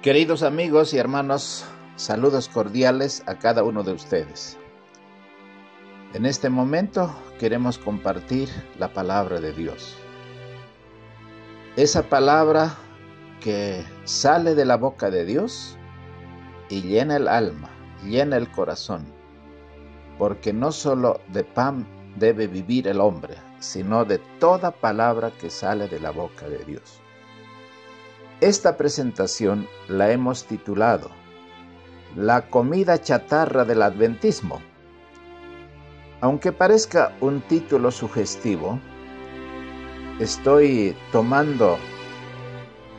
Queridos amigos y hermanos, saludos cordiales a cada uno de ustedes. En este momento queremos compartir la palabra de Dios. Esa palabra que sale de la boca de Dios y llena el alma, llena el corazón, porque no solo de pan debe vivir el hombre, sino de toda palabra que sale de la boca de Dios. Esta presentación la hemos titulado La comida chatarra del adventismo. Aunque parezca un título sugestivo, estoy tomando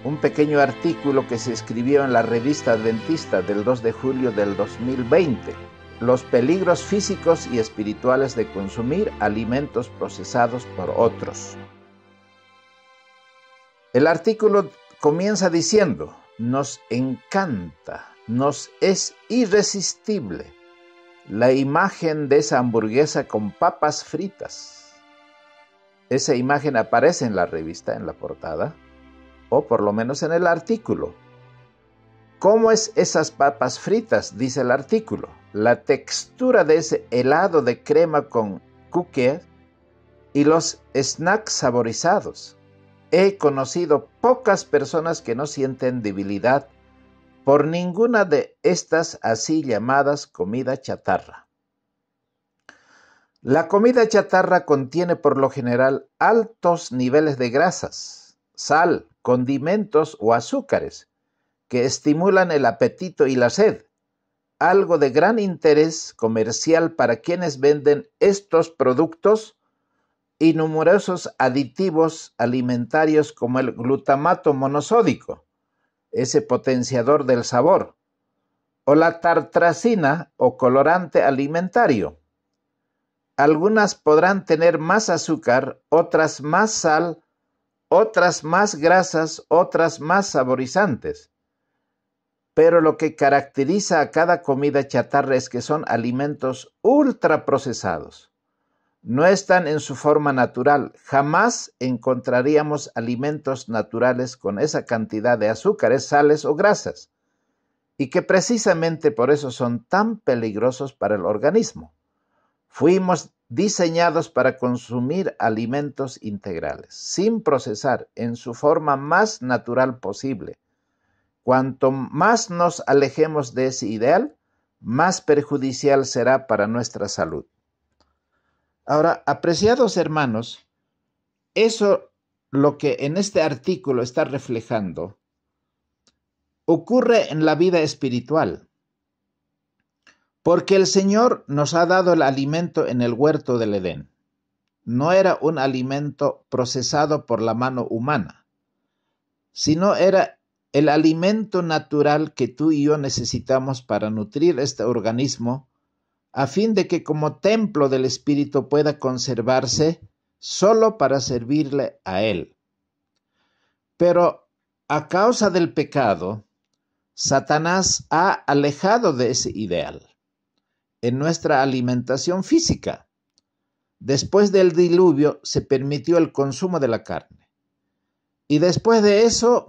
un pequeño artículo que se escribió en la revista adventista del 2 de julio del 2020, Los peligros físicos y espirituales de consumir alimentos procesados por otros. El artículo comienza diciendo: nos encanta, nos es irresistible la imagen de esa hamburguesa con papas fritas. Esa imagen aparece en la revista, en la portada, o por lo menos en el artículo. ¿Cómo es esas papas fritas? Dice el artículo. La textura de ese helado de crema con cookies y los snacks saborizados. He conocido pocas personas que no sienten debilidad por ninguna de estas así llamadas comida chatarra. La comida chatarra contiene por lo general altos niveles de grasas, sal, condimentos o azúcares que estimulan el apetito y la sed, algo de gran interés comercial para quienes venden estos productos y numerosos aditivos alimentarios como el glutamato monosódico, ese potenciador del sabor, o la tartrazina o colorante alimentario. Algunas podrán tener más azúcar, otras más sal, otras más grasas, otras más saborizantes. Pero lo que caracteriza a cada comida chatarra es que son alimentos ultraprocesados. No están en su forma natural. Jamás encontraríamos alimentos naturales con esa cantidad de azúcares, sales o grasas, y que precisamente por eso son tan peligrosos para el organismo. Fuimos diseñados para consumir alimentos integrales, sin procesar, en su forma más natural posible. Cuanto más nos alejemos de ese ideal, más perjudicial será para nuestra salud. Ahora, apreciados hermanos, eso lo que en este artículo está reflejando ocurre en la vida espiritual, porque el Señor nos ha dado el alimento en el huerto del Edén. No era un alimento procesado por la mano humana, sino era el alimento natural que tú y yo necesitamos para nutrir este organismo, a fin de que como templo del Espíritu pueda conservarse solo para servirle a Él. Pero a causa del pecado, Satanás ha alejado de ese ideal en nuestra alimentación física. Después del diluvio se permitió el consumo de la carne. Y después de eso,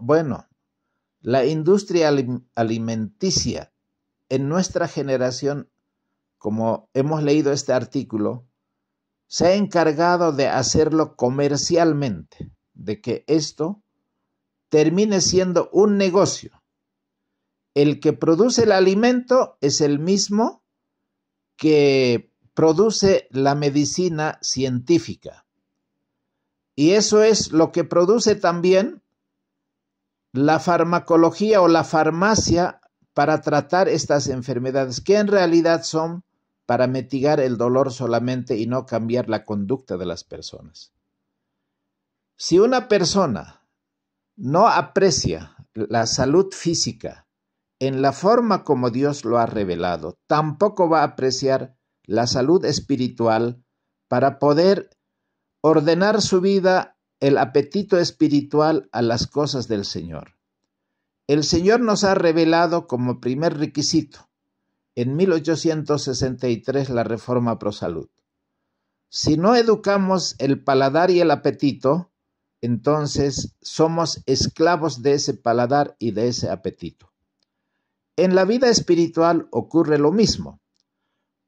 la industria alimenticia en nuestra generación, como hemos leído este artículo, se ha encargado de hacerlo comercialmente, de que esto termine siendo un negocio. El que produce el alimento es el mismo que produce la medicina científica. Y eso es lo que produce también la farmacología o la farmacia para tratar estas enfermedades, que en realidad son para mitigar el dolor solamente y no cambiar la conducta de las personas. Si una persona no aprecia la salud física en la forma como Dios lo ha revelado, tampoco va a apreciar la salud espiritual para poder ordenar su vida, el apetito espiritual a las cosas del Señor. El Señor nos ha revelado como primer requisito en 1863 la Reforma Pro Salud. Si no educamos el paladar y el apetito, entonces somos esclavos de ese paladar y de ese apetito. En la vida espiritual ocurre lo mismo.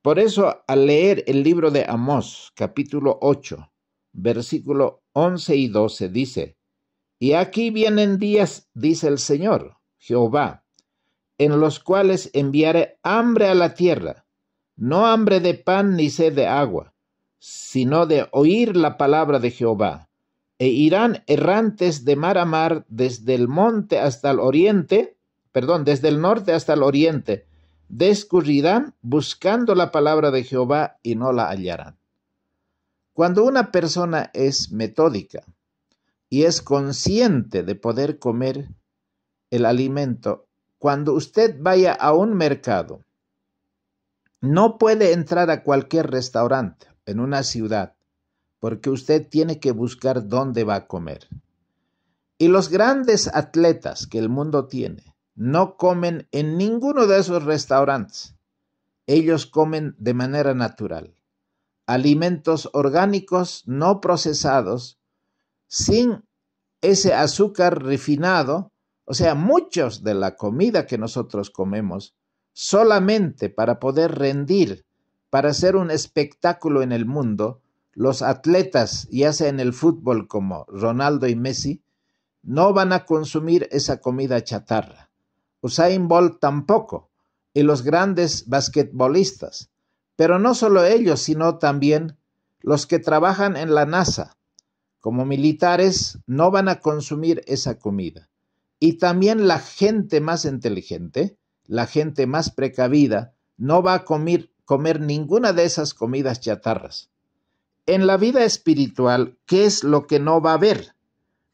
Por eso, al leer el libro de Amós, capítulo 8, versículo 11 y 12, dice: Y aquí vienen días, dice el Señor, Jehová, en los cuales enviaré hambre a la tierra, no hambre de pan ni sed de agua, sino de oír la palabra de Jehová. E irán errantes de mar a mar desde el monte hasta el oriente, desde el norte hasta el oriente, discurrirán buscando la palabra de Jehová y no la hallarán. Cuando una persona es metódica y es consciente de poder comer el alimento, cuando usted vaya a un mercado, no puede entrar a cualquier restaurante en una ciudad, porque usted tiene que buscar dónde va a comer. Y los grandes atletas que el mundo tiene no comen en ninguno de esos restaurantes. Ellos comen de manera natural. Alimentos orgánicos no procesados, sin ese azúcar refinado. O sea, muchos de la comida que nosotros comemos, solamente para poder rendir, para hacer un espectáculo en el mundo, los atletas, ya sea en el fútbol como Ronaldo y Messi, no van a consumir esa comida chatarra. Usain Bolt tampoco, y los grandes basquetbolistas. Pero no solo ellos, sino también los que trabajan en la NASA, como militares, no van a consumir esa comida. Y también la gente más inteligente, la gente más precavida, no va a comer ninguna de esas comidas chatarras. En la vida espiritual, ¿qué es lo que no va a haber?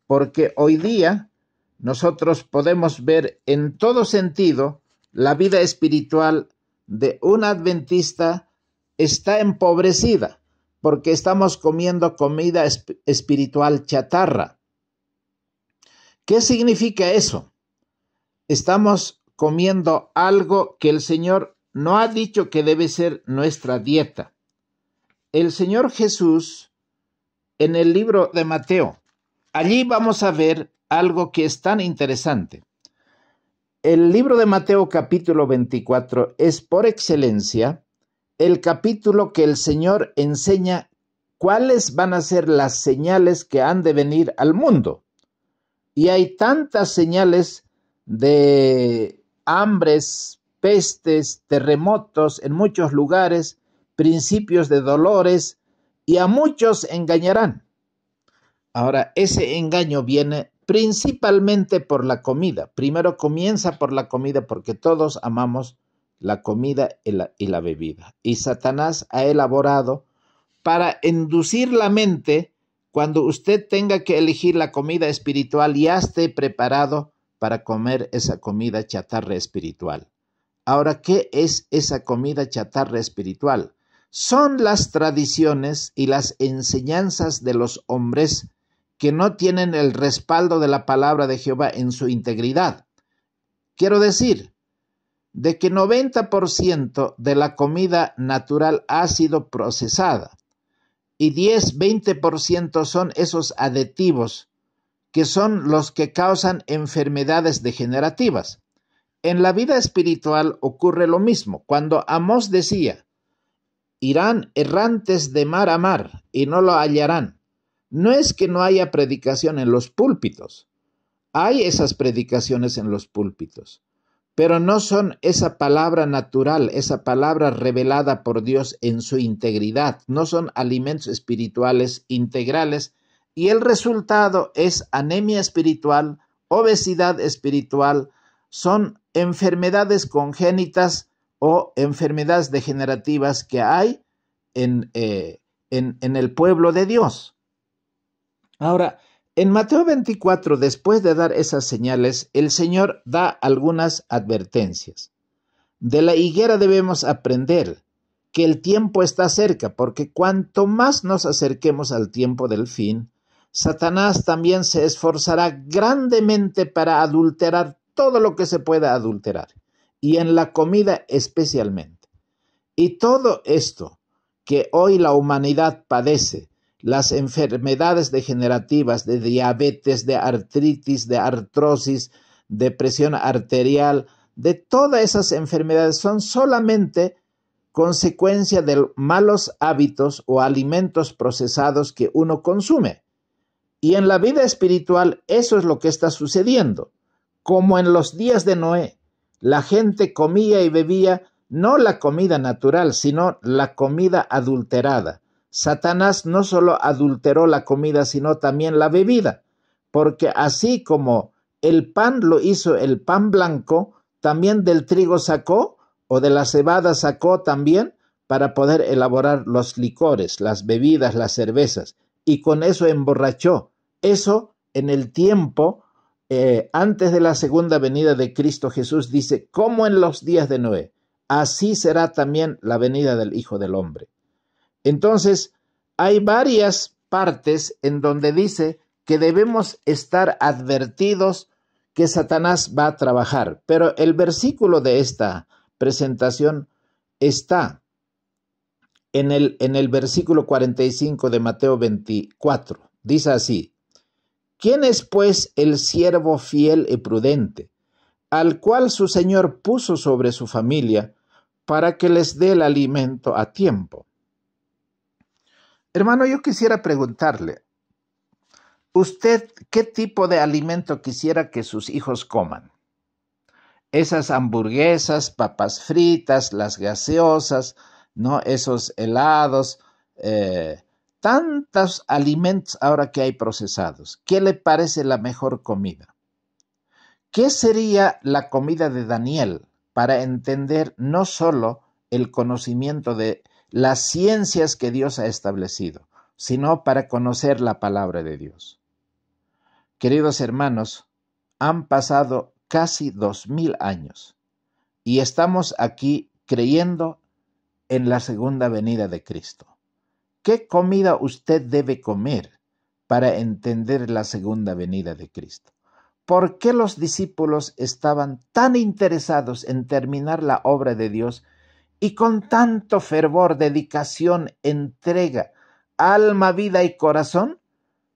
Porque hoy día nosotros podemos ver en todo sentido la vida espiritual de un adventista está empobrecida, porque estamos comiendo comida espiritual chatarra. ¿Qué significa eso? Estamos comiendo algo que el Señor no ha dicho que debe ser nuestra dieta. El Señor Jesús, en el libro de Mateo, allí vamos a ver algo que es tan interesante. El libro de Mateo capítulo 24 es por excelencia el capítulo que el Señor enseña cuáles van a ser las señales que han de venir al mundo. Y hay tantas señales de hambres, pestes, terremotos en muchos lugares, principios de dolores, y a muchos engañarán. Ahora, ese engaño viene principalmente por la comida. Primero comienza por la comida, porque todos amamos la comida y la bebida. Y Satanás ha elaborado para inducir la mente. Cuando usted tenga que elegir la comida espiritual, ya esté preparado para comer esa comida chatarra espiritual. Ahora, ¿qué es esa comida chatarra espiritual? Son las tradiciones y las enseñanzas de los hombres que no tienen el respaldo de la palabra de Jehová en su integridad. Quiero decir, de que 90% de la comida natural ha sido procesada y 10-20% son esos aditivos que son los que causan enfermedades degenerativas. En la vida espiritual ocurre lo mismo. Cuando Amós decía, irán errantes de mar a mar y no lo hallarán, no es que no haya predicación en los púlpitos. Hay esas predicaciones en los púlpitos, pero no son esa palabra natural, esa palabra revelada por Dios en su integridad. No son alimentos espirituales integrales, y el resultado es anemia espiritual, obesidad espiritual, son enfermedades congénitas o enfermedades degenerativas que hay en el pueblo de Dios. Ahora, en Mateo 24, después de dar esas señales, el Señor da algunas advertencias. De la higuera debemos aprender que el tiempo está cerca, porque cuanto más nos acerquemos al tiempo del fin, Satanás también se esforzará grandemente para adulterar todo lo que se pueda adulterar, y en la comida especialmente. Y todo esto que hoy la humanidad padece, las enfermedades degenerativas de diabetes, de artritis, de artrosis, de presión arterial, de todas esas enfermedades son solamente consecuencia de malos hábitos o alimentos procesados que uno consume. Y en la vida espiritual eso es lo que está sucediendo. Como en los días de Noé, la gente comía y bebía no la comida natural, sino la comida adulterada. Satanás no solo adulteró la comida, sino también la bebida, porque así como el pan lo hizo el pan blanco, también del trigo sacó, o de la cebada sacó también, para poder elaborar los licores, las bebidas, las cervezas, y con eso emborrachó. Eso en el tiempo antes de la segunda venida de Cristo Jesús dice, como en los días de Noé, así será también la venida del Hijo del Hombre. Entonces, hay varias partes en donde dice que debemos estar advertidos que Satanás va a trabajar, pero el versículo de esta presentación está en el versículo 45 de Mateo 24. Dice así: ¿Quién es pues el siervo fiel y prudente, al cual su señor puso sobre su familia para que les dé el alimento a tiempo? Hermano, yo quisiera preguntarle, ¿usted qué tipo de alimento quisiera que sus hijos coman? Esas hamburguesas, papas fritas, las gaseosas, ¿no? Esos helados, tantos alimentos ahora que hay procesados. ¿Qué le parece la mejor comida? ¿Qué sería la comida de Daniel para entender no solo el conocimiento de las ciencias que Dios ha establecido, sino para conocer la palabra de Dios? Queridos hermanos, han pasado casi 2000 años y estamos aquí creyendo en la segunda venida de Cristo. ¿Qué comida usted debe comer para entender la segunda venida de Cristo? ¿Por qué los discípulos estaban tan interesados en terminar la obra de Dios y con tanto fervor, dedicación, entrega, alma, vida y corazón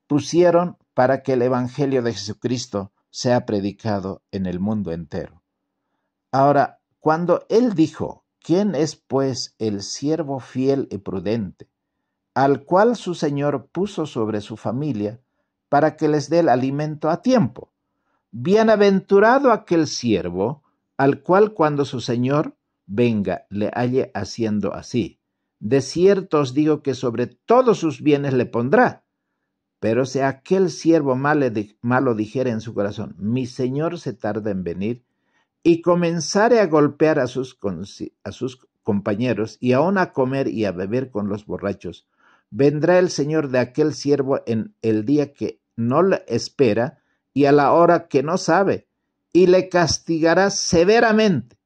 pusieron para que el Evangelio de Jesucristo sea predicado en el mundo entero? Ahora, cuando Él dijo, ¿quién es pues el siervo fiel y prudente, al cual su Señor puso sobre su familia para que les dé el alimento a tiempo? Bienaventurado aquel siervo, al cual cuando su Señor venga le halle haciendo así. De cierto os digo que sobre todos sus bienes le pondrá. Pero si aquel siervo malo dijere en su corazón, mi Señor se tarda en venir, y comenzare a golpear a sus compañeros, y aun a comer y a beber con los borrachos, vendrá el Señor de aquel siervo en el día que no le espera, y a la hora que no sabe, y le castigará severamente,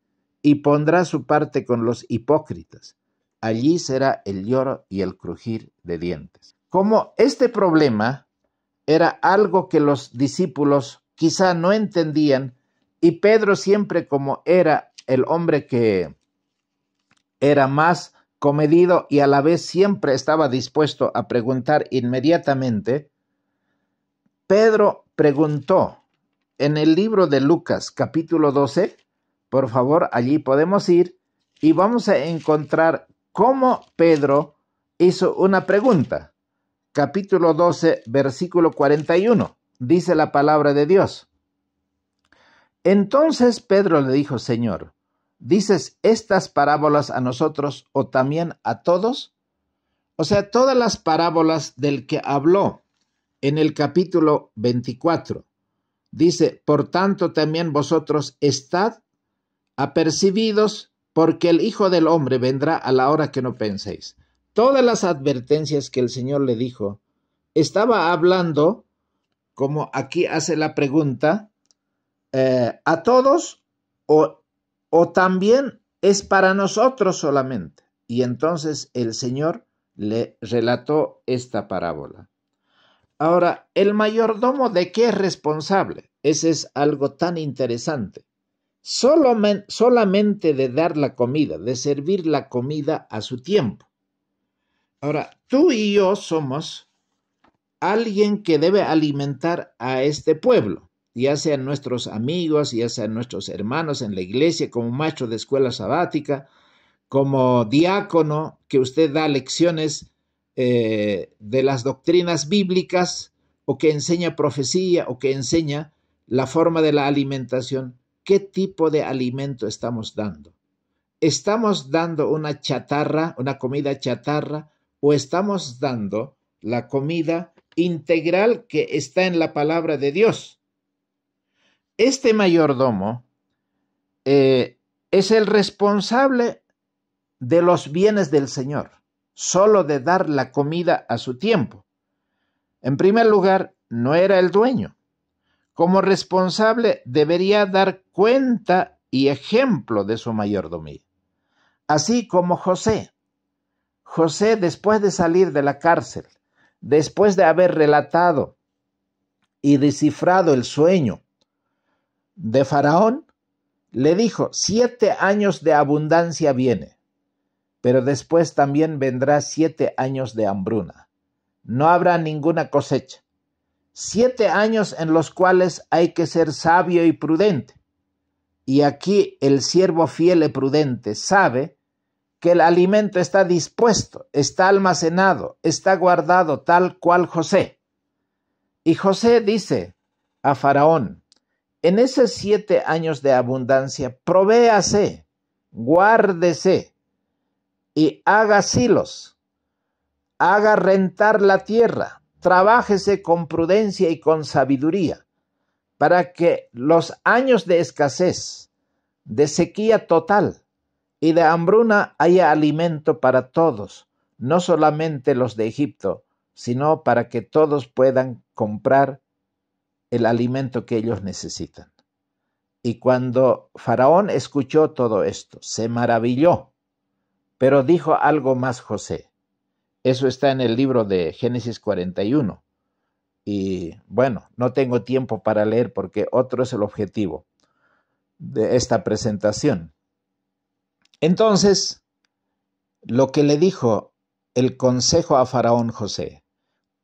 y pondrá su parte con los hipócritas. Allí será el lloro y el crujir de dientes. Como este problema era algo que los discípulos quizá no entendían, y Pedro siempre, como era el hombre que era más comedido y a la vez siempre estaba dispuesto a preguntar inmediatamente, Pedro preguntó en el libro de Lucas, capítulo 12, por favor, allí podemos ir y vamos a encontrar cómo Pedro hizo una pregunta. Capítulo 12, versículo 41, dice la palabra de Dios. Entonces Pedro le dijo, Señor, ¿dices estas parábolas a nosotros o también a todos? O sea, todas las parábolas del que habló en el capítulo 24. Dice, por tanto también vosotros estad apercibidos, porque el Hijo del Hombre vendrá a la hora que no penséis. Todas las advertencias que el Señor le dijo, estaba hablando, como aquí hace la pregunta, a todos o también es para nosotros solamente. Y entonces el Señor le relató esta parábola. Ahora, ¿el mayordomo de qué es responsable? Ese es algo tan interesante. Solamente de dar la comida, de servir la comida a su tiempo. Ahora, tú y yo somos alguien que debe alimentar a este pueblo. ya sean nuestros amigos, ya sean nuestros hermanos en la iglesia, como maestro de escuela sabática, como diácono, que usted da lecciones de las doctrinas bíblicas, o que enseña profecía, o que enseña la forma de la alimentación. ¿Qué tipo de alimento estamos dando? ¿Estamos dando una chatarra, una comida chatarra, o estamos dando la comida integral que está en la palabra de Dios? Este mayordomo es el responsable de los bienes del Señor, solo de dar la comida a su tiempo. En primer lugar, no era el dueño. Como responsable debería dar cuenta y ejemplo de su mayordomía. Así como José. José, después de salir de la cárcel, después de haber relatado y descifrado el sueño de Faraón, le dijo: 7 años de abundancia viene, pero después también vendrá 7 años de hambruna. No habrá ninguna cosecha. 7 años en los cuales hay que ser sabio y prudente. Y aquí el siervo fiel y prudente sabe que el alimento está dispuesto, está almacenado, está guardado, tal cual José. Y José dice a Faraón: en esos 7 años de abundancia, provéase, guárdese y haga silos, haga rentar la tierra, trabájese con prudencia y con sabiduría, para que los años de escasez, de sequía total y de hambruna haya alimento para todos, no solamente los de Egipto, sino para que todos puedan comprar el alimento que ellos necesitan. Y cuando Faraón escuchó todo esto, se maravilló, pero dijo algo más José. Eso está en el libro de Génesis 41. Y bueno, no tengo tiempo para leer porque otro es el objetivo de esta presentación. Entonces, lo que le dijo el consejo a Faraón José: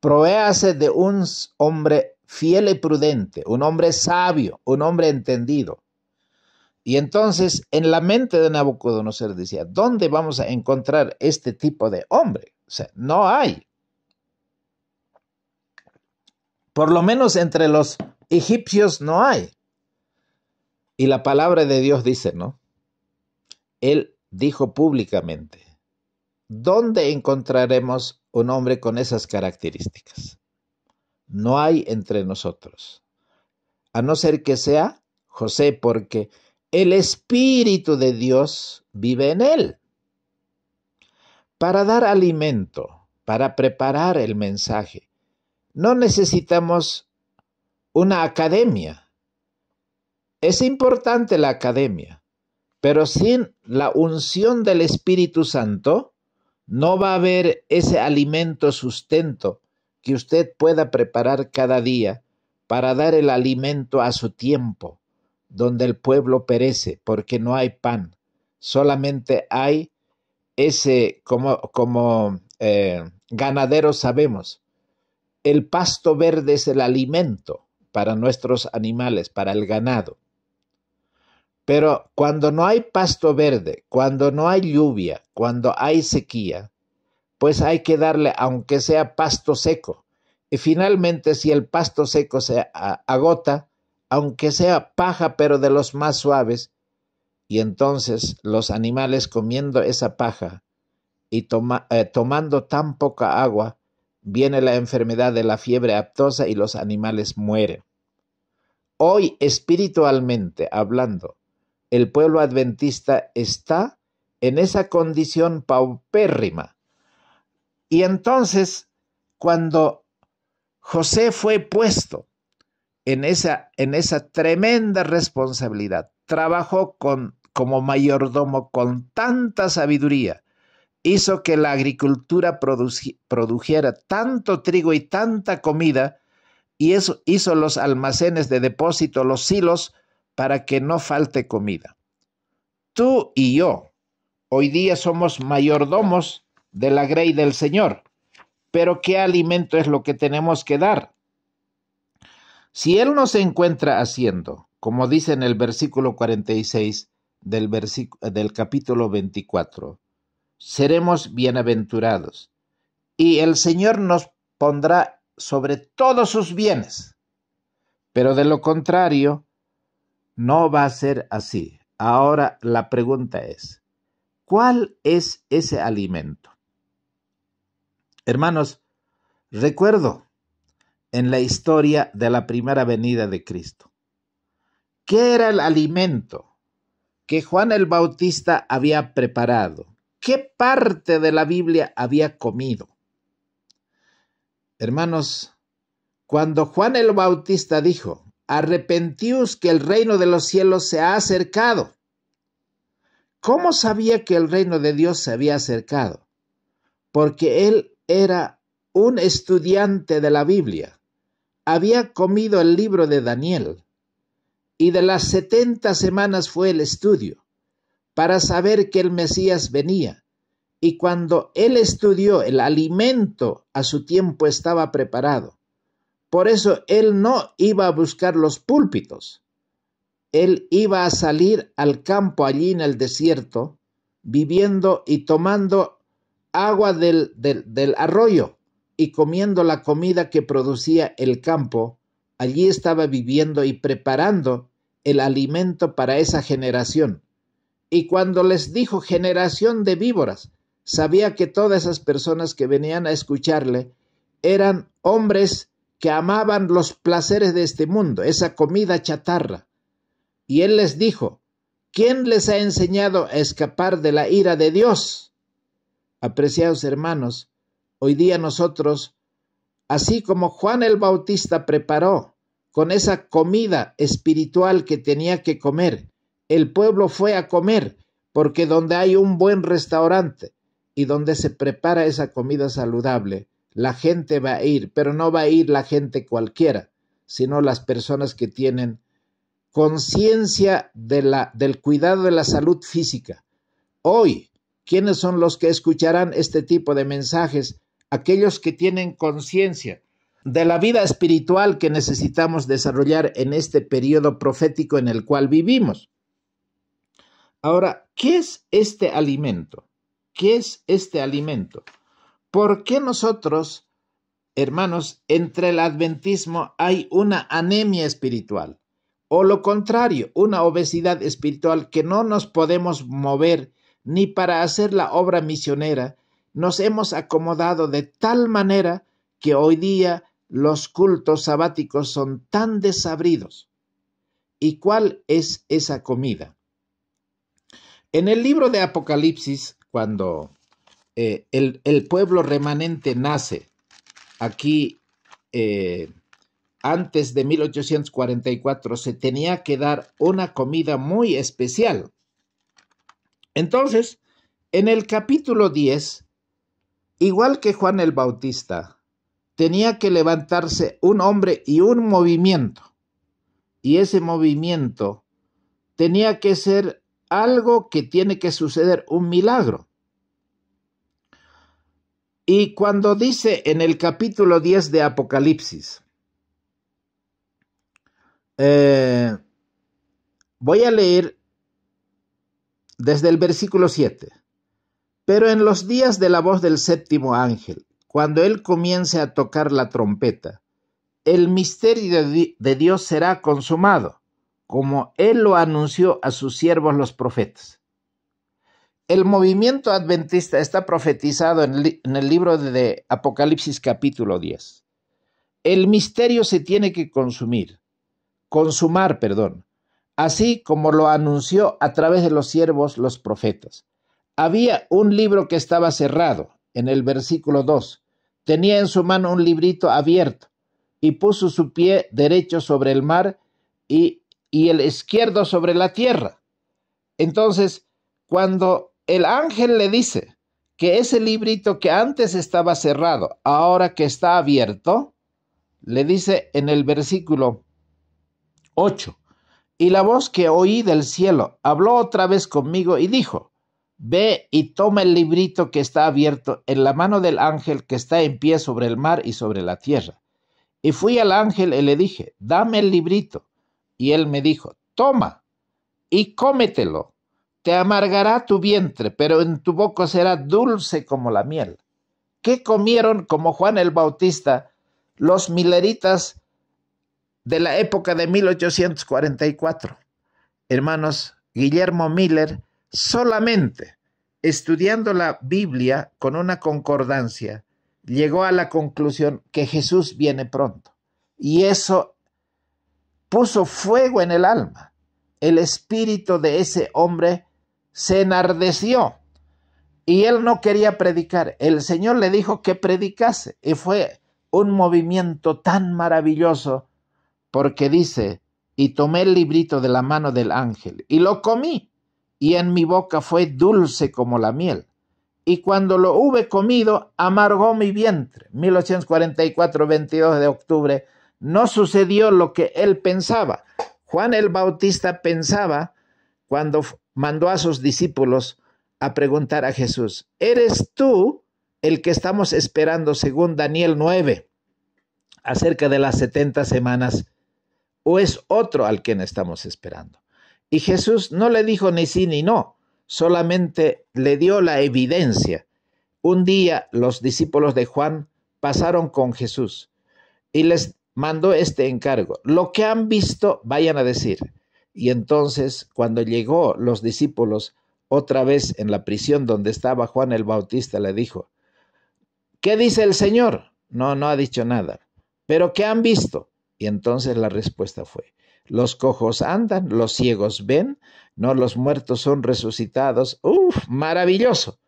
provéase de un hombre fiel y prudente, un hombre sabio, un hombre entendido. Y entonces en la mente de Nabucodonosor decía: ¿dónde vamos a encontrar este tipo de hombre? O sea, no hay. Por lo menos entre los egipcios no hay. Y la palabra de Dios dice, ¿no? Él dijo públicamente: ¿dónde encontraremos un hombre con esas características? No hay entre nosotros, a no ser que sea José, porque el Espíritu de Dios vive en él. Para dar alimento, para preparar el mensaje, no necesitamos una academia. Es importante la academia, pero sin la unción del Espíritu Santo no va a haber ese alimento sustento que usted pueda preparar cada día para dar el alimento a su tiempo, donde el pueblo perece porque no hay pan. Solamente hay ese, como ganaderos sabemos, el pasto verde es el alimento para nuestros animales, para el ganado. Pero cuando no hay pasto verde, cuando no hay lluvia, cuando hay sequía, pues hay que darle, aunque sea pasto seco. Y finalmente, si el pasto seco se agota, aunque sea paja, pero de los más suaves, y entonces los animales comiendo esa paja y tomando tan poca agua, viene la enfermedad de la fiebre aftosa y los animales mueren. Hoy, espiritualmente hablando, el pueblo adventista está en esa condición paupérrima. Y entonces, cuando José fue puesto en esa tremenda responsabilidad, trabajó como mayordomo con tanta sabiduría, hizo que la agricultura produjera tanto trigo y tanta comida, y eso hizo los almacenes de depósito, los silos, para que no falte comida. Tú y yo hoy día somos mayordomos de la grey del Señor, pero ¿qué alimento es lo que tenemos que dar? Si él no se encuentra haciendo, como dice en el versículo 46 del capítulo 24, seremos bienaventurados y el Señor nos pondrá sobre todos sus bienes. Pero de lo contrario, no va a ser así. Ahora la pregunta es, ¿cuál es ese alimento? Hermanos, recuerdo en la historia de la primera venida de Cristo. ¿Qué era el alimento que Juan el Bautista había preparado? ¿Qué parte de la Biblia había comido? Hermanos, cuando Juan el Bautista dijo, arrepentíos que el reino de los cielos se ha acercado. ¿Cómo sabía que el reino de Dios se había acercado? Porque él era un estudiante de la Biblia. Había comido el libro de Daniel y de las 70 semanas fue el estudio para saber que el Mesías venía. Y cuando él estudió, el alimento a su tiempo estaba preparado. Por eso él no iba a buscar los púlpitos. Él iba a salir al campo allí en el desierto, viviendo y tomando agua del arroyo y comiendo la comida que producía el campo. Allí estaba viviendo y preparando el alimento para esa generación. Y cuando les dijo generación de víboras, sabía que todas esas personas que venían a escucharle eran hombres que amaban los placeres de este mundo, esa comida chatarra. Y él les dijo, ¿quién les ha enseñado a escapar de la ira de Dios? Apreciados hermanos, hoy día nosotros, así como Juan el Bautista preparó con esa comida espiritual que tenía que comer, el pueblo fue a comer, porque donde hay un buen restaurante y donde se prepara esa comida saludable, la gente va a ir, pero no va a ir la gente cualquiera, sino las personas que tienen conciencia del cuidado de la salud física. Hoy, ¿quiénes son los que escucharán este tipo de mensajes? Aquellos que tienen conciencia de la vida espiritual que necesitamos desarrollar en este periodo profético en el cual vivimos. Ahora, ¿qué es este alimento? ¿Qué es este alimento? ¿Por qué nosotros, hermanos, entre el adventismo hay una anemia espiritual? O lo contrario, una obesidad espiritual que no nos podemos mover ni para hacer la obra misionera. Nos hemos acomodado de tal manera que hoy día los cultos sabáticos son tan desabridos. ¿Y cuál es esa comida? En el libro de Apocalipsis, cuando el pueblo remanente nace aquí antes de 1844, se tenía que dar una comida muy especial. Entonces, en el capítulo 10, igual que Juan el Bautista, tenía que levantarse un hombre y un movimiento. Y ese movimiento tenía que ser algo que tiene que suceder, un milagro. Y cuando dice en el capítulo 10 de Apocalipsis, voy a leer desde el versículo 7. Pero en los días de la voz del séptimo ángel, cuando él comience a tocar la trompeta, el misterio de Dios será consumado, como él lo anunció a sus siervos los profetas. El movimiento adventista está profetizado en el libro de Apocalipsis capítulo 10. El misterio se tiene que consumar, así como lo anunció a través de los siervos los profetas. Había un libro que estaba cerrado, en el versículo 2. Tenía en su mano un librito abierto y puso su pie derecho sobre el mar y el izquierdo sobre la tierra. Entonces, cuando el ángel le dice que ese librito que antes estaba cerrado, ahora que está abierto, le dice en el versículo 8, y la voz que oí del cielo habló otra vez conmigo y dijo, ve y toma el librito que está abierto en la mano del ángel que está en pie sobre el mar y sobre la tierra. Y fui al ángel y le dije, dame el librito. Y él me dijo, toma y cómetelo. Te amargará tu vientre, pero en tu boca será dulce como la miel. ¿Qué comieron como Juan el Bautista los mileritas de la época de 1844? Hermanos, Guillermo Miller, solamente estudiando la Biblia con una concordancia, llegó a la conclusión que Jesús viene pronto. Y eso puso fuego en el alma. El espíritu de ese hombre se enardeció y él no quería predicar. El Señor le dijo que predicase y fue un movimiento tan maravilloso porque dice, y tomé el librito de la mano del ángel y lo comí y en mi boca fue dulce como la miel. Y cuando lo hube comido, amargó mi vientre. 1844, 22 de octubre, no sucedió lo que él pensaba. Juan el Bautista pensaba cuando mandó a sus discípulos a preguntar a Jesús, ¿eres tú el que estamos esperando según Daniel 9 acerca de las 70 semanas o es otro al quien estamos esperando? Y Jesús no le dijo ni sí ni no, solamente le dio la evidencia. Un día los discípulos de Juan pasaron con Jesús y les mandó este encargo. Lo que han visto, vayan a decir. Y entonces, cuando llegó los discípulos otra vez en la prisión donde estaba Juan el Bautista, le dijo, ¿qué dice el Señor? No ha dicho nada. ¿Pero qué han visto? Y entonces la respuesta fue, los cojos andan, los ciegos ven, no, los muertos son resucitados. ¡Uf! Maravilloso.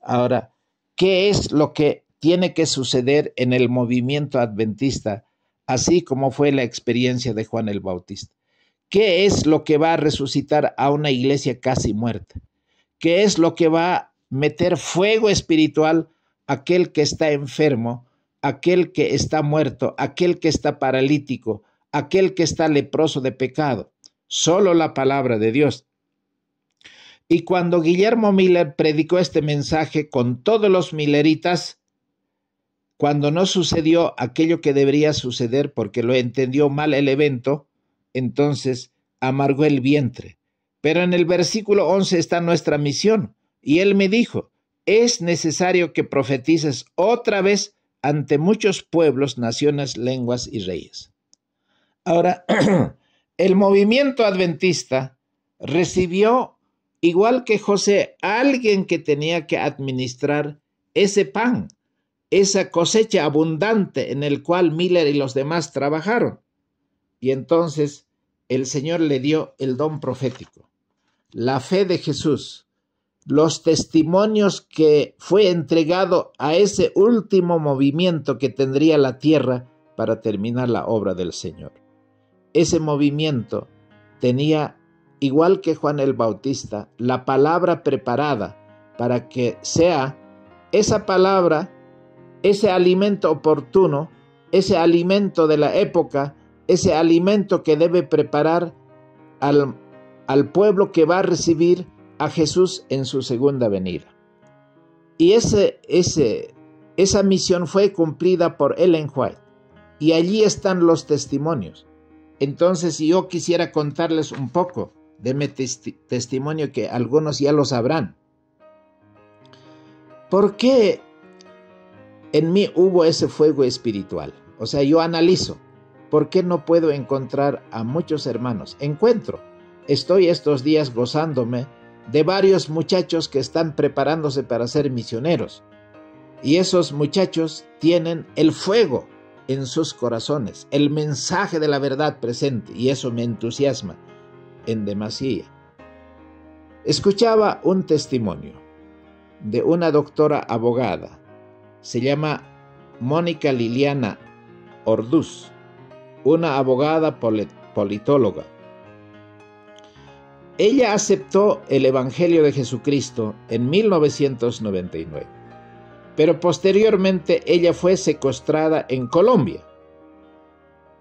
Ahora, ¿qué es lo que tiene que suceder en el movimiento adventista, así como fue la experiencia de Juan el Bautista? ¿Qué es lo que va a resucitar a una iglesia casi muerta? ¿Qué es lo que va a meter fuego espiritual a aquel que está enfermo, aquel que está muerto, aquel que está paralítico, aquel que está leproso de pecado? Solo la palabra de Dios. Y cuando Guillermo Miller predicó este mensaje con todos los milleritas, cuando no sucedió aquello que debería suceder porque lo entendió mal el evento, entonces amargó el vientre. Pero en el versículo 11 está nuestra misión. Y él me dijo, es necesario que profetices otra vez ante muchos pueblos, naciones, lenguas y reyes. Ahora, el movimiento adventista recibió, igual que José, alguien que tenía que administrar ese pan, esa cosecha abundante en el cual Miller y los demás trabajaron. Y entonces el Señor le dio el don profético, la fe de Jesús, los testimonios que fue entregado a ese último movimiento que tendría la tierra para terminar la obra del Señor. Ese movimiento tenía, igual que Juan el Bautista, la palabra preparada para que sea esa palabra, ese alimento oportuno, ese alimento de la época, ese alimento que debe preparar al pueblo que va a recibir a Jesús en su segunda venida. Y esa misión fue cumplida por Ellen White. Y allí están los testimonios. Entonces, si yo quisiera contarles un poco de mi testimonio, que algunos ya lo sabrán. ¿Por qué en mí hubo ese fuego espiritual? O sea, yo analizo. ¿Por qué no puedo encontrar a muchos hermanos? Estoy estos días gozándome de varios muchachos que están preparándose para ser misioneros. Y esos muchachos tienen el fuego en sus corazones, el mensaje de la verdad presente, y eso me entusiasma en demasía. Escuchaba un testimonio de una doctora abogada, se llama Mónica Liliana Orduz, una abogada politóloga. Ella aceptó el Evangelio de Jesucristo en 1999, pero posteriormente ella fue secuestrada en Colombia.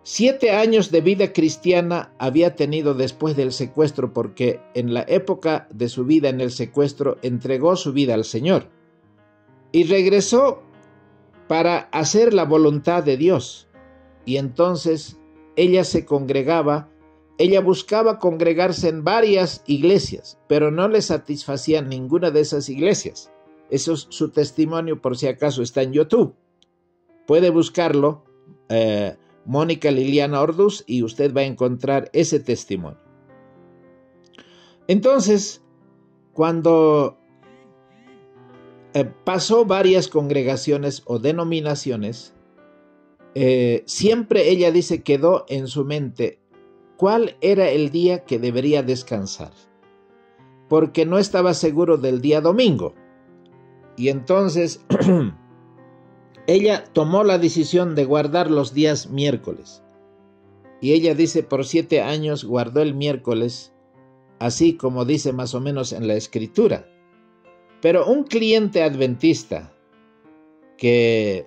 7 años de vida cristiana había tenido después del secuestro, porque en la época de su vida en el secuestro entregó su vida al Señor y regresó para hacer la voluntad de Dios. y entonces ella se congregaba, ella buscaba congregarse en varias iglesias, pero no le satisfacía ninguna de esas iglesias. Eso es su testimonio, por si acaso está en YouTube. Puede buscarlo, Mónica Liliana Orduz, y usted va a encontrar ese testimonio. Entonces, cuando pasó varias congregaciones o denominaciones, siempre ella dice quedó en su mente cuál era el día que debería descansar, porque no estaba seguro del día domingo. Y entonces ella tomó la decisión de guardar los días miércoles. Y ella dice, por 7 años guardó el miércoles, así como dice más o menos en la escritura. Pero un cliente adventista que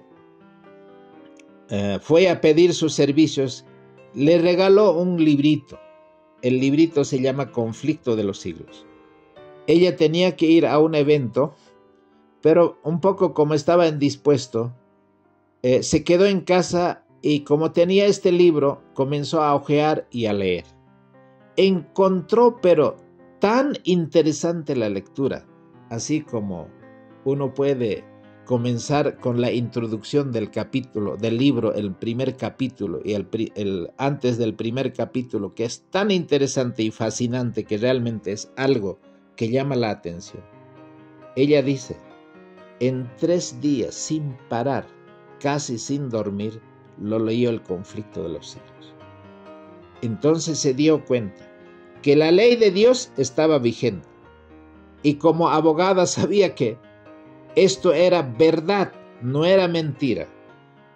fue a pedir sus servicios, le regaló un librito. El librito se llama Conflicto de los Siglos. Ella tenía que ir a un evento, pero un poco como estaba indispuesto, se quedó en casa y como tenía este libro, comenzó a hojear y a leer. Encontró, pero tan interesante la lectura, así como uno puede comenzar con la introducción del capítulo, del libro, el primer capítulo y antes del primer capítulo, que es tan interesante y fascinante que realmente es algo que llama la atención. Ella dice, en 3 días sin parar, casi sin dormir, lo leyó el Conflicto de los Siglos. Entonces se dio cuenta que la ley de Dios estaba vigente y como abogada sabía que esto era verdad, no era mentira.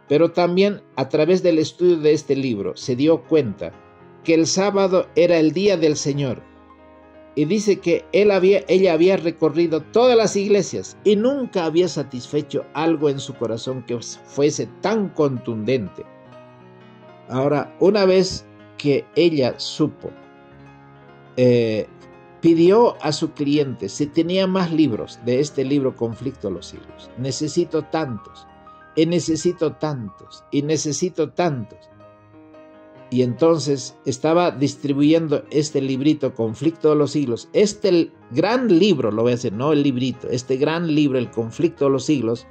Pero también a través del estudio de este libro se dio cuenta que el sábado era el día del Señor. Y dice que ella había recorrido todas las iglesias y nunca había satisfecho algo en su corazón que fuese tan contundente. Ahora, una vez que ella supo, pidió a su cliente si tenía más libros de este libro Conflicto de los Siglos. Necesito tantos, y necesito tantos, y necesito tantos. Y entonces estaba distribuyendo este librito Conflicto de los Siglos, este gran libro, lo voy a decir, no el librito, este gran libro, el Conflicto de los Siglos,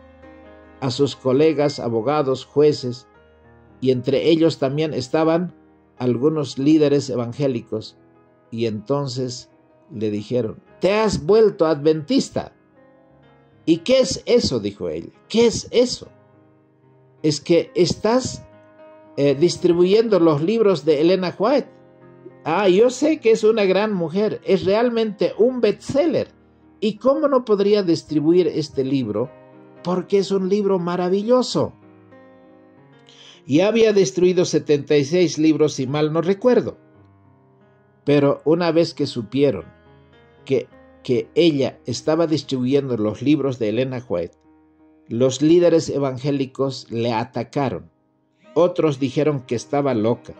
a sus colegas, abogados, jueces, y entre ellos también estaban algunos líderes evangélicos. Y entonces le dijeron, ¿te has vuelto adventista? ¿Y qué es eso?, dijo ella. ¿Qué es eso? Es que estás distribuyendo los libros de Elena White. Yo sé que es una gran mujer, es realmente un bestseller. ¿Y cómo no podría distribuir este libro? Porque es un libro maravilloso. Y había destruido 76 libros, si mal no recuerdo. Pero una vez que supieron que ella estaba distribuyendo los libros de Elena White, los líderes evangélicos le atacaron. Otros dijeron que estaba loca.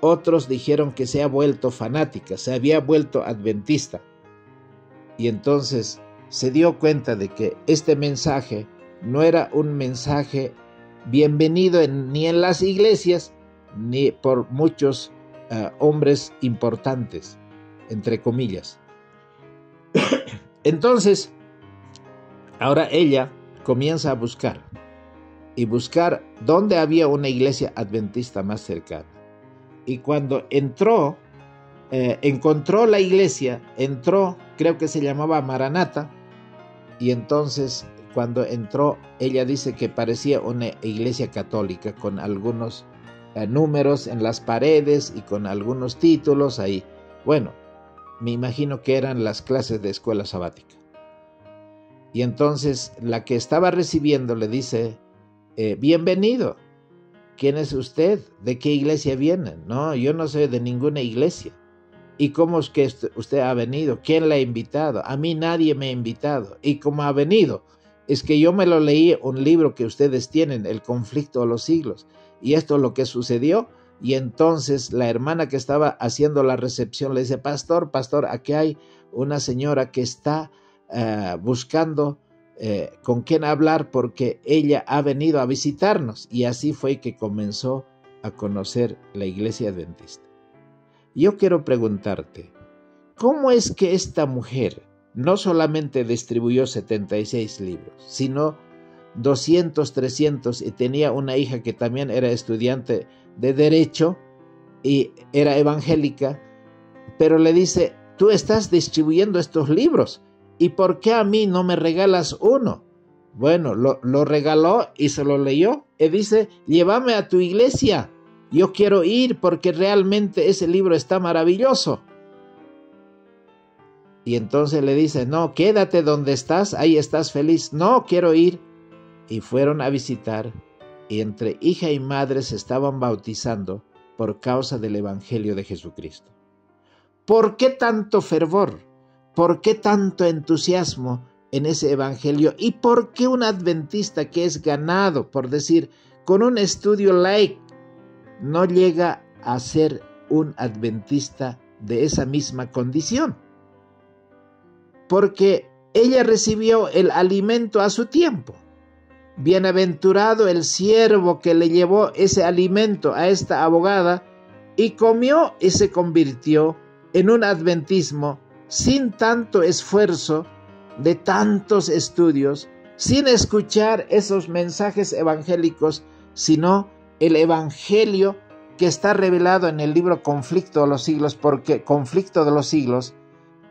Otros dijeron que se ha vuelto fanática, se había vuelto adventista. Y entonces se dio cuenta de que este mensaje no era un mensaje bienvenido ni en las iglesias, ni por muchos hombres importantes, entre comillas. Entonces, ahora ella comienza a buscar dónde había una iglesia adventista más cercana. Y cuando entró, encontró la iglesia, creo que se llamaba Maranata, y entonces cuando entró, ella dice que parecía una iglesia católica con algunos números en las paredes y con algunos títulos ahí. Bueno, me imagino que eran las clases de escuela sabática. Y entonces la que estaba recibiendo le dice, bienvenido, ¿quién es usted? ¿De qué iglesia viene? No, yo no soy de ninguna iglesia. ¿Y cómo es que usted ha venido? ¿Quién la ha invitado? A mí nadie me ha invitado. ¿Y cómo ha venido? Es que yo me lo leí, un libro que ustedes tienen, El Conflicto de los Siglos. Y esto es lo que sucedió. Y entonces la hermana que estaba haciendo la recepción le dice, pastor, aquí hay una señora que está buscando con quién hablar porque ella ha venido a visitarnos. Y así fue que comenzó a conocer la Iglesia Adventista. Yo quiero preguntarte, ¿cómo es que esta mujer no solamente distribuyó 76 libros, sino 200, 300, y tenía una hija que también era estudiante de Derecho y era evangélica, pero le dice, tú estás distribuyendo estos libros, ¿y por qué a mí no me regalas uno? Bueno, lo regaló y se lo leyó y dice, llévame a tu iglesia, yo quiero ir porque realmente ese libro está maravilloso. Y entonces le dice, no, quédate donde estás, ahí estás feliz. No, quiero ir. Y fueron a visitar, y entre hija y madre se estaban bautizando por causa del Evangelio de Jesucristo. ¿Por qué tanto fervor? ¿Por qué tanto entusiasmo en ese Evangelio? ¿Y por qué un adventista que es ganado, por decir, con un estudio light, no llega a ser un adventista de esa misma condición? Porque ella recibió el alimento a su tiempo. Bienaventurado el siervo que le llevó ese alimento a esta abogada y comió y se convirtió en un adventismo sin tanto esfuerzo, de tantos estudios, sin escuchar esos mensajes evangélicos, sino el evangelio que está revelado en el libro Conflicto de los Siglos, porque Conflicto de los Siglos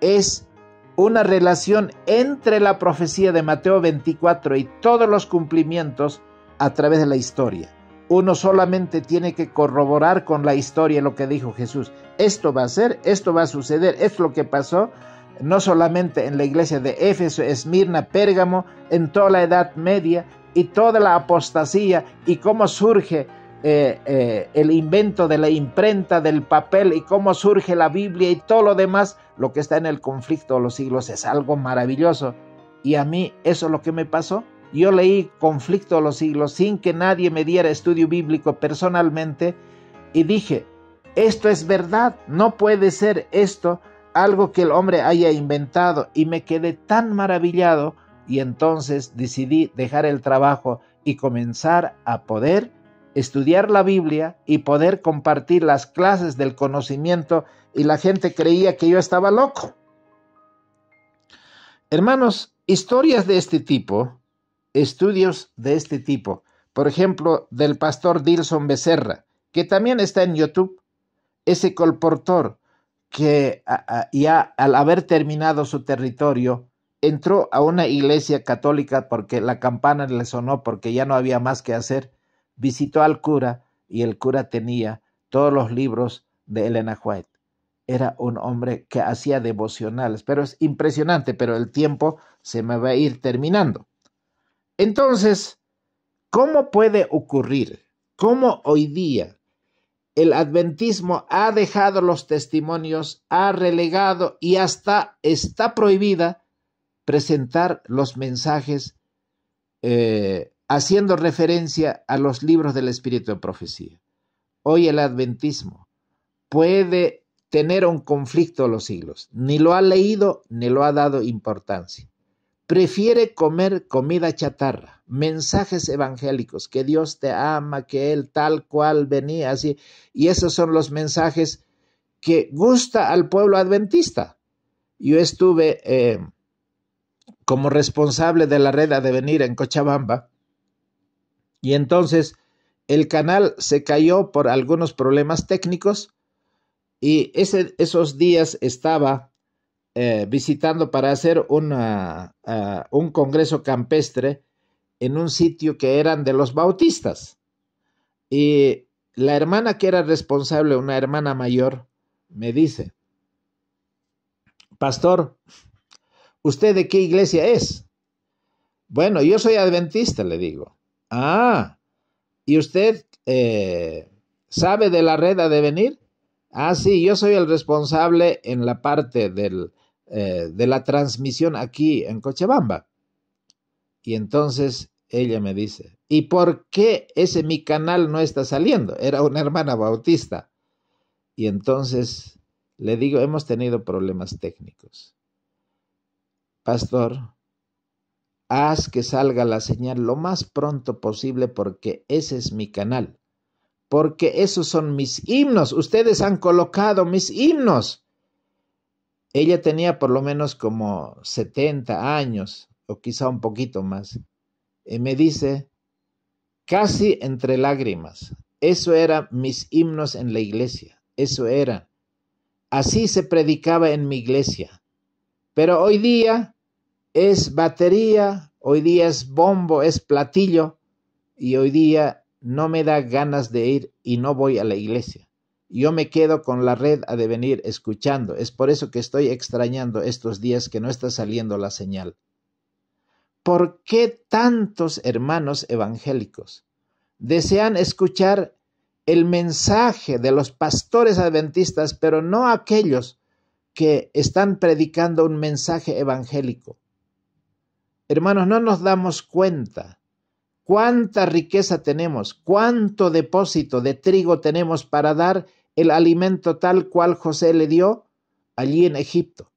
es una relación entre la profecía de Mateo 24 y todos los cumplimientos a través de la historia. Uno solamente tiene que corroborar con la historia lo que dijo Jesús. Esto va a ser, esto va a suceder, es lo que pasó, no solamente en la iglesia de Éfeso, Esmirna, Pérgamo, en toda la Edad Media y toda la apostasía y cómo surge el invento de la imprenta, del papel y cómo surge la Biblia y todo lo demás, lo que está en el Conflicto de los Siglos es algo maravilloso. Y a mí eso es lo que me pasó. Yo leí Conflicto de los Siglos sin que nadie me diera estudio bíblico personalmente y dije, esto es verdad, no puede ser esto algo que el hombre haya inventado, y me quedé tan maravillado y entonces decidí dejar el trabajo y comenzar a poder estudiar la Biblia y poder compartir las clases del conocimiento, y la gente creía que yo estaba loco. Hermanos, historias de este tipo, estudios de este tipo, por ejemplo, del pastor Dilson Becerra, que también está en YouTube, ese colportor que ya al haber terminado su territorio, entró a una iglesia católica porque la campana le sonó, porque ya no había más que hacer, visitó al cura y el cura tenía todos los libros de Elena White. Era un hombre que hacía devocionales, pero es impresionante, pero el tiempo se me va a ir terminando. Entonces, ¿cómo puede ocurrir? ¿Cómo hoy día el adventismo ha dejado los testimonios, ha relegado y hasta está prohibida presentar los mensajes haciendo referencia a los libros del Espíritu de Profecía? Hoy el adventismo puede tener un conflicto de los siglos. Ni lo ha leído, ni lo ha dado importancia. Prefiere comer comida chatarra, mensajes evangélicos, que Dios te ama, que Él tal cual venía así. Y esos son los mensajes que gusta al pueblo adventista. Yo estuve como responsable de la red Advenir en Cochabamba, y entonces el canal se cayó por algunos problemas técnicos, y esos días estaba visitando para hacer un congreso campestre en un sitio que eran de los bautistas. Y la hermana que era responsable, una hermana mayor, me dice, pastor, ¿usted de qué iglesia es? Bueno, yo soy adventista, le digo. Ah, ¿y usted sabe de la red Advenir? Ah, sí, yo soy el responsable en la parte de la transmisión aquí en Cochabamba. Y entonces ella me dice, ¿y por qué ese mi canal no está saliendo? Era una hermana bautista. Y entonces le digo, hemos tenido problemas técnicos. Pastor, haz que salga la señal lo más pronto posible porque ese es mi canal. porque esos son mis himnos. Ustedes han colocado mis himnos. Ella tenía por lo menos como 70 años, o quizá un poquito más. Y me dice, casi entre lágrimas, eso eran mis himnos en la iglesia, eso era. Así se predicaba en mi iglesia. Pero hoy día es batería, hoy día es bombo, es platillo, y hoy día no me da ganas de ir y no voy a la iglesia. Yo me quedo con la red a de venir escuchando. Es por eso que estoy extrañando estos días que no está saliendo la señal. ¿Por qué tantos hermanos evangélicos desean escuchar el mensaje de los pastores adventistas, pero no aquellos que están predicando un mensaje evangélico? Hermanos, no nos damos cuenta cuánta riqueza tenemos, cuánto depósito de trigo tenemos para dar el alimento tal cual José le dio allí en Egipto,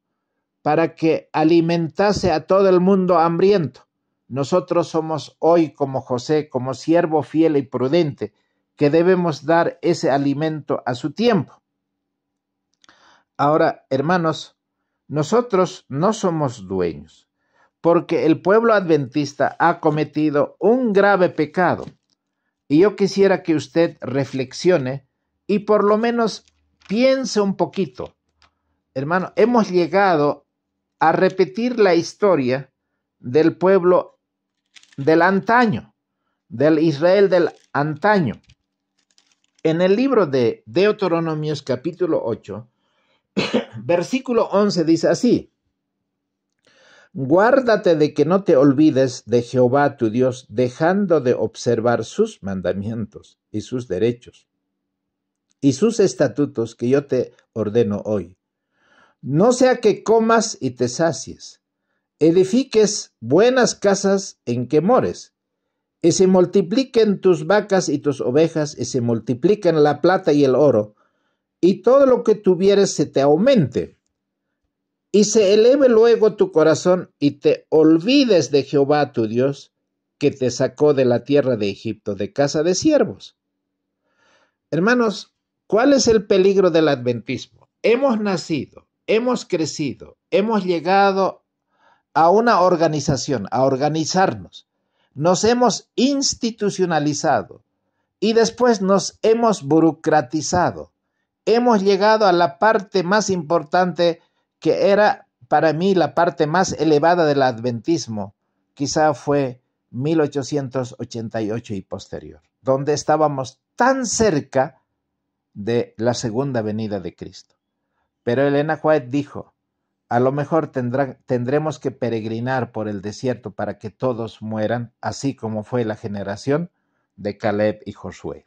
para que alimentase a todo el mundo hambriento. Nosotros somos hoy como José, como siervo fiel y prudente, que debemos dar ese alimento a su tiempo. Ahora, hermanos, nosotros no somos dueños, porque el pueblo adventista ha cometido un grave pecado. Y yo quisiera que usted reflexione y por lo menos piense un poquito. Hermano, hemos llegado a repetir la historia del pueblo del antaño, del Israel del antaño. En el libro de Deuteronomios capítulo 8, versículo 11 dice así: guárdate de que no te olvides de Jehová tu Dios, dejando de observar sus mandamientos y sus derechos y sus estatutos que yo te ordeno hoy. No sea que comas y te sacies, edifiques buenas casas en que mores, y se multipliquen tus vacas y tus ovejas, y se multipliquen la plata y el oro, y todo lo que tuvieres se te aumente, y se eleve luego tu corazón, y te olvides de Jehová tu Dios, que te sacó de la tierra de Egipto, de casa de siervos. Hermanos, ¿cuál es el peligro del adventismo? Hemos nacido, hemos crecido, hemos llegado a una organización, a organizarnos. Nos hemos institucionalizado y después nos hemos burocratizado. Hemos llegado a la parte más importante, que era para mí la parte más elevada del adventismo. Quizá fue 1888 y posterior, donde estábamos tan cerca de la segunda venida de Cristo. Pero Elena White dijo, a lo mejor tendremos que peregrinar por el desierto para que todos mueran, así como fue la generación de Caleb y Josué.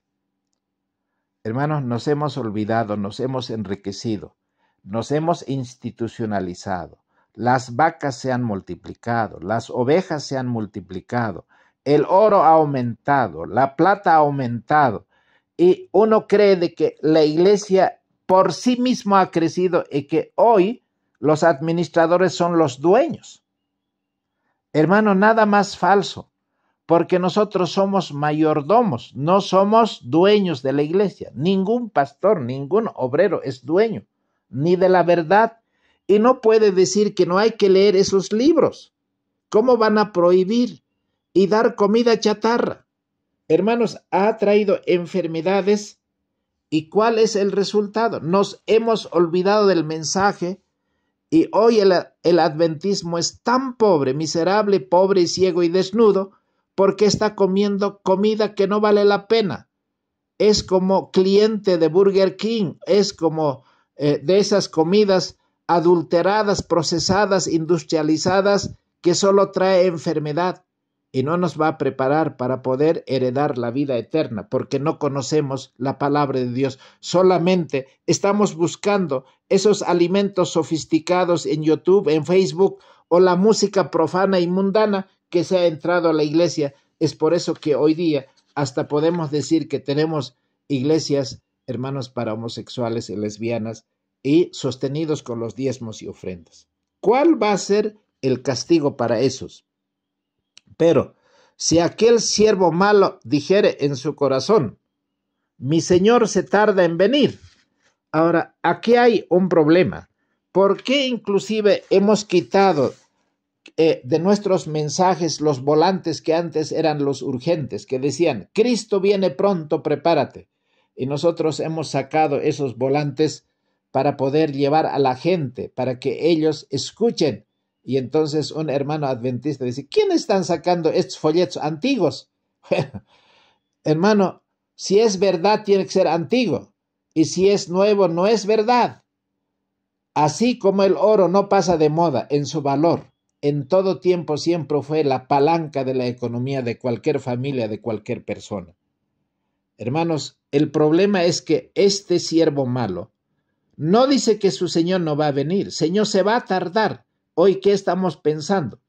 Hermanos, nos hemos olvidado, nos hemos enriquecido, nos hemos institucionalizado. Las vacas se han multiplicado, las ovejas se han multiplicado, el oro ha aumentado, la plata ha aumentado, y uno cree de que la iglesia por sí misma ha crecido y que hoy los administradores son los dueños. Hermano, nada más falso, porque nosotros somos mayordomos, no somos dueños de la iglesia. Ningún pastor, ningún obrero es dueño, ni de la verdad, y no puede decir que no hay que leer esos libros. ¿Cómo van a prohibir y dar comida chatarra? Hermanos, ha traído enfermedades. ¿Y cuál es el resultado? Nos hemos olvidado del mensaje y hoy el adventismo es tan pobre, miserable, pobre y ciego y desnudo porque está comiendo comida que no vale la pena. Es como cliente de Burger King, es como de esas comidas adulteradas, procesadas, industrializadas que solo trae enfermedad. Y no nos va a preparar para poder heredar la vida eterna, porque no conocemos la palabra de Dios. Solamente estamos buscando esos alimentos sofisticados en YouTube, en Facebook, o la música profana y mundana que se ha entrado a la iglesia. Es por eso que hoy día hasta podemos decir que tenemos iglesias, hermanos, para homosexuales y lesbianas, y sostenidos con los diezmos y ofrendas. ¿Cuál va a ser el castigo para esos? Pero si aquel siervo malo dijere en su corazón, mi señor se tarda en venir. Ahora, aquí hay un problema. ¿Por qué inclusive hemos quitado de nuestros mensajes los volantes que antes eran los urgentes, que decían, Cristo viene pronto, prepárate? Y nosotros hemos sacado esos volantes para poder llevar a la gente, para que ellos escuchen. Y entonces un hermano adventista dice, ¿quiénes están sacando estos folletos antiguos? Hermano, si es verdad, tiene que ser antiguo. Y si es nuevo, no es verdad. Así como el oro no pasa de moda en su valor, en todo tiempo siempre fue la palanca de la economía de cualquier familia, de cualquier persona. Hermanos, el problema es que este siervo malo no dice que su Señor no va a venir. Señor, se va a tardar. Hoy, ¿qué estamos pensando?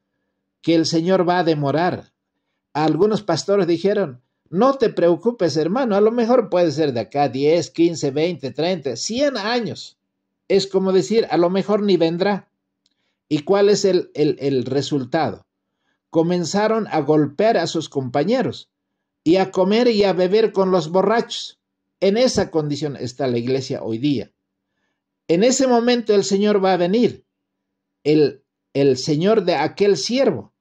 Que el Señor va a demorar. Algunos pastores dijeron, no te preocupes, hermano, a lo mejor puede ser de acá 10, 15, 20, 30, 100 años. Es como decir, a lo mejor ni vendrá. ¿Y cuál es el resultado? Comenzaron a golpear a sus compañeros y a comer y a beber con los borrachos. En esa condición está la iglesia hoy día. En ese momento el Señor va a venir, el Señor de aquel siervo,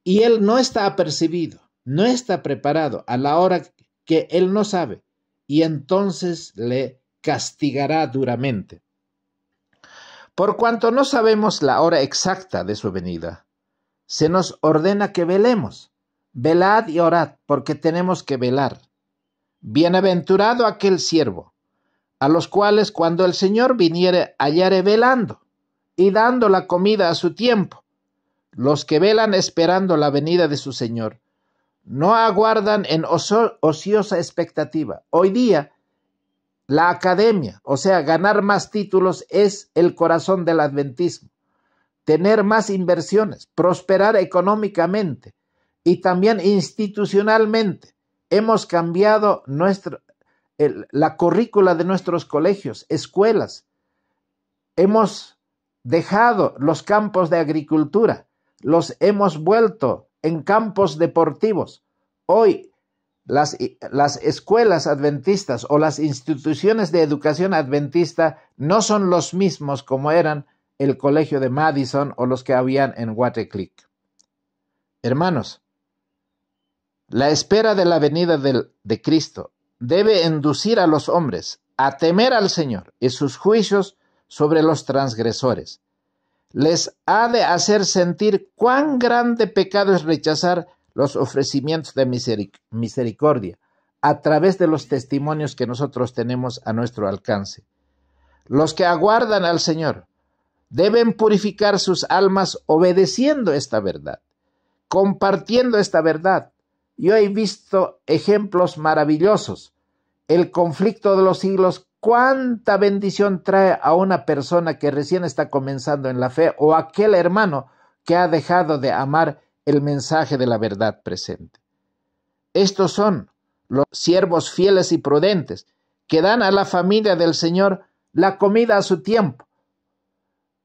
y él no está apercibido, no está preparado a la hora que él no sabe, y entonces le castigará duramente. Por cuanto no sabemos la hora exacta de su venida, se nos ordena que velemos. Velad y orad, porque tenemos que velar. Bienaventurado aquel siervo, a los cuales cuando el Señor viniere hallare velando y dando la comida a su tiempo. Los que velan esperando la venida de su Señor, no aguardan en ociosa expectativa. Hoy día, la academia, o sea, ganar más títulos es el corazón del adventismo. Tener más inversiones, prosperar económicamente y también institucionalmente. Hemos cambiado la currícula de nuestros colegios, escuelas. Hemos dejado los campos de agricultura, los hemos vuelto en campos deportivos. Hoy las escuelas adventistas o las instituciones de educación adventista no son los mismos como eran el colegio de Madison o los que habían en Waterclick. Hermanos, la espera de la venida de Cristo debe inducir a los hombres a temer al Señor y sus juicios sobre los transgresores. Les ha de hacer sentir cuán grande pecado es rechazar los ofrecimientos de misericordia a través de los testimonios que nosotros tenemos a nuestro alcance. Los que aguardan al Señor deben purificar sus almas obedeciendo esta verdad, compartiendo esta verdad. Yo he visto ejemplos maravillosos. El conflicto de los siglos, cuánta bendición trae a una persona que recién está comenzando en la fe o aquel hermano que ha dejado de amar el mensaje de la verdad presente. Estos son los siervos fieles y prudentes que dan a la familia del Señor la comida a su tiempo.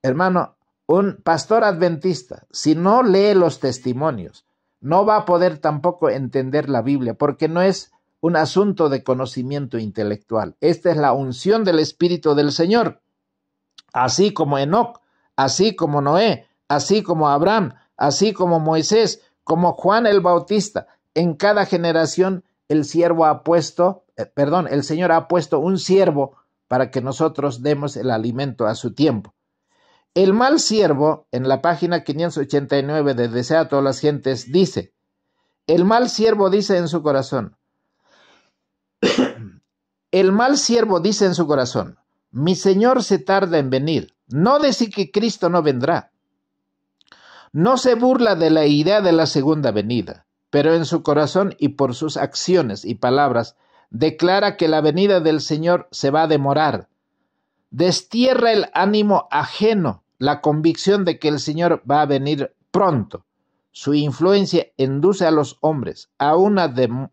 Hermano, un pastor adventista, si no lee los testimonios, no va a poder tampoco entender la Biblia, porque no es un asunto de conocimiento intelectual. Esta es la unción del Espíritu del Señor. Así como Enoc, así como Noé, así como Abraham, así como Moisés, como Juan el Bautista. En cada generación el Señor ha puesto un siervo para que nosotros demos el alimento a su tiempo. El mal siervo, en la página 589 de Desea a todas las gentes, dice, el mal siervo dice en su corazón, mi Señor se tarda en venir. No decir que Cristo no vendrá. No se burla de la idea de la segunda venida, pero en su corazón y por sus acciones y palabras declara que la venida del Señor se va a demorar. Destierra el ánimo ajeno, la convicción de que el Señor va a venir pronto. Su influencia induce a los hombres a una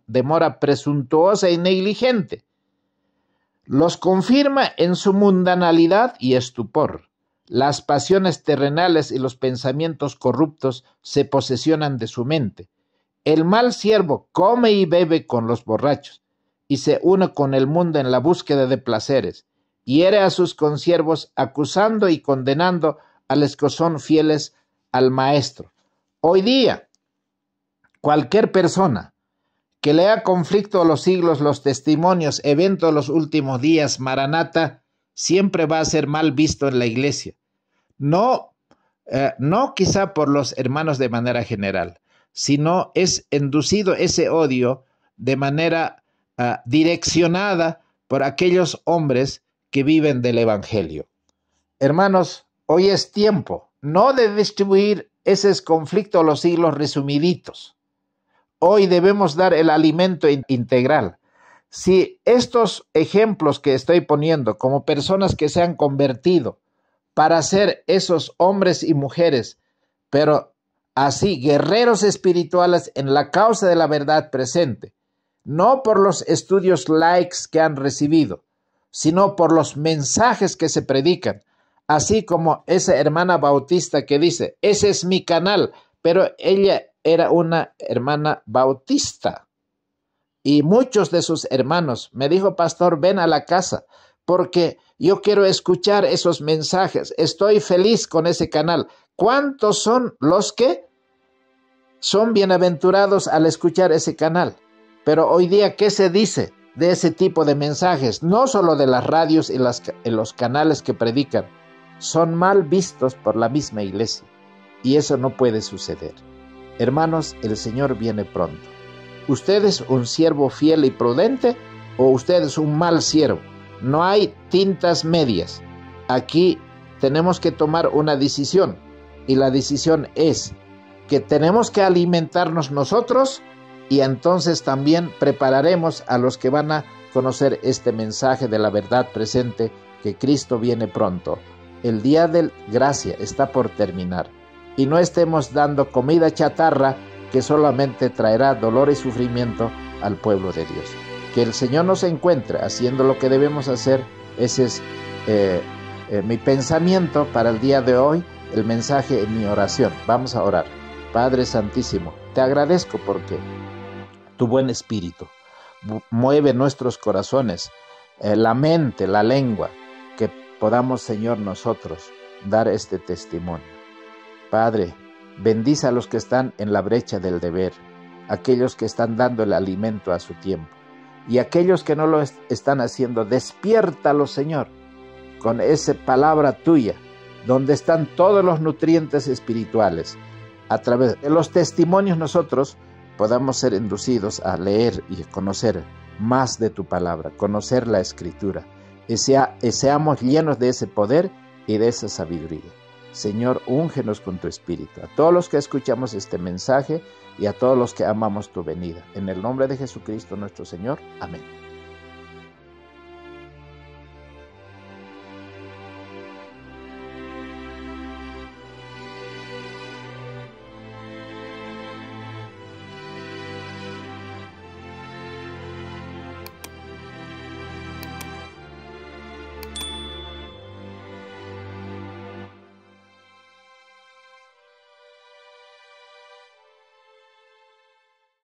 demora presuntuosa y negligente. Los confirma en su mundanalidad y estupor. Las pasiones terrenales y los pensamientos corruptos se posesionan de su mente. El mal siervo come y bebe con los borrachos. y se une con el mundo en la búsqueda de placeres. Hiere a sus consiervos acusando y condenando a los que son fieles al Maestro. Hoy día, cualquier persona que lea Conflicto de los Siglos, los testimonios, eventos de los últimos días, Maranata, siempre va a ser mal visto en la iglesia. No quizá por los hermanos de manera general, sino es inducido ese odio de manera direccionada por aquellos hombres que viven del Evangelio. Hermanos, hoy es tiempo no de distribuir esos conflictos de los siglos resumiditos. Hoy debemos dar el alimento integral. Si estos ejemplos que estoy poniendo como personas que se han convertido para ser esos hombres y mujeres, pero así guerreros espirituales en la causa de la verdad presente, no por los estudios likes que han recibido, sino por los mensajes que se predican, así como esa hermana bautista que dice, ese es mi canal, pero ella era una hermana bautista. Y muchos de sus hermanos me dijo, pastor, ven a la casa, porque yo quiero escuchar esos mensajes. Estoy feliz con ese canal. ¿Cuántos son los que son bienaventurados al escuchar ese canal? Pero hoy día, ¿qué se dice de ese tipo de mensajes? No solo de las radios y los canales que predican. Son mal vistos por la misma iglesia. Y eso no puede suceder. Hermanos, el Señor viene pronto. ¿Usted es un siervo fiel y prudente o usted es un mal siervo? No hay tintas medias. Aquí tenemos que tomar una decisión y la decisión es que tenemos que alimentarnos nosotros y entonces también prepararemos a los que van a conocer este mensaje de la verdad presente, que Cristo viene pronto. El día de gracia está por terminar y no estemos dando comida chatarra que solamente traerá dolor y sufrimiento al pueblo de Dios. Que el Señor nos encuentre haciendo lo que debemos hacer. Ese es mi pensamiento para el día de hoy, el mensaje en mi oración. Vamos a orar. Padre Santísimo, te agradezco porque tu buen espíritu mueve nuestros corazones, la mente, la lengua, que podamos, Señor, nosotros dar este testimonio. Padre, bendice a los que están en la brecha del deber, aquellos que están dando el alimento a su tiempo, y aquellos que no lo están haciendo, despiértalos, Señor, con esa palabra tuya, donde están todos los nutrientes espirituales. A través de los testimonios nosotros podamos ser inducidos a leer y conocer más de tu palabra, conocer la Escritura, y seamos llenos de ese poder y de esa sabiduría. Señor, úngenos con tu Espíritu, a todos los que escuchamos este mensaje y a todos los que amamos tu venida. En el nombre de Jesucristo nuestro Señor. Amén.